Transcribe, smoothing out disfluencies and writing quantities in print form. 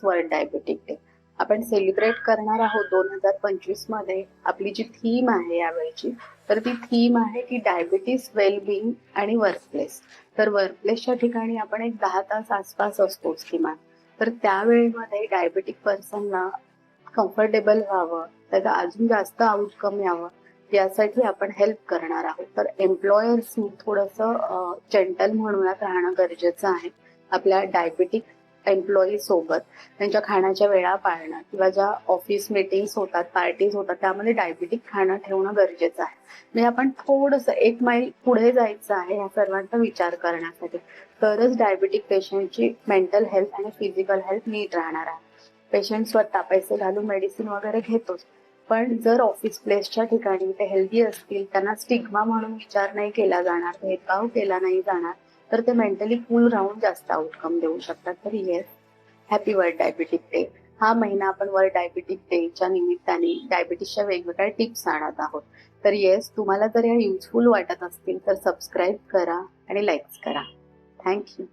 World diabetic day आपण celebrate करणार आहोत 2025 मध्ये. आपली जी थीम आहे यावेळीची, तर ती थीम आहे की डायबिटीस वेलबिंग आणि वर्कप्लेस. तर वर्कप्लेसच्या ठिकाणी आपण एक 10 तास आसपास असतोच किमान. तर त्यावेळेमध्ये डायबेटिक पर्सनला कम्फर्टेबल व्हावं, त्याचा अजून जास्त आउटकम यावं, यासाठी आपण हेल्प करणार आहोत. तर एम्प्लॉयर्सनी थोडंसं जेंटल म्हणूयात राहणं गरजेचं आहे आपल्या डायबेटिक एम्प्लॉई सोबत. त्यांच्या खाण्याच्या वेळा पाळणं किंवा ज्या ऑफिस मीटिंग्स होतात, पार्टीज होतात, त्यामध्ये डायबेटिक खाणं ठेवणं गरजेचं आहे. म्हणजे आपण थोडंसं 1 मैल पुढे जायचं आहे ह्या सर्वांचा विचार करण्यासाठी. तरच डायबेटिक पेशंटची मेंटल हेल्थ आणि फिजिकल हेल्थ नीट राहणार आहे. पेशंट स्वतः पैसे घालून मेडिसिन वगैरे घेतोच, पण जर ऑफिस प्लेसच्या ठिकाणी ते हेल्दी असतील, त्यांना स्टिग्मा म्हणून विचार नाही केला जाणार, भेदभाव केला नाही जाणार, तर ते मेंटली कूल राहून जास्त आउटकम देऊ शकतात. तर yes, happy world diabetic day. हा महिना आपण वर्ल्ड डायबिटिक डेच्या निमित्ताने डायबिटीसच्या वेगवेगळ्या टिप्स आणत आहोत. तर येस, तुम्हाला जर या युजफुल वाटत असतील तर सबस्क्राईब करा आणि लाईक्स करा. थँक्यू.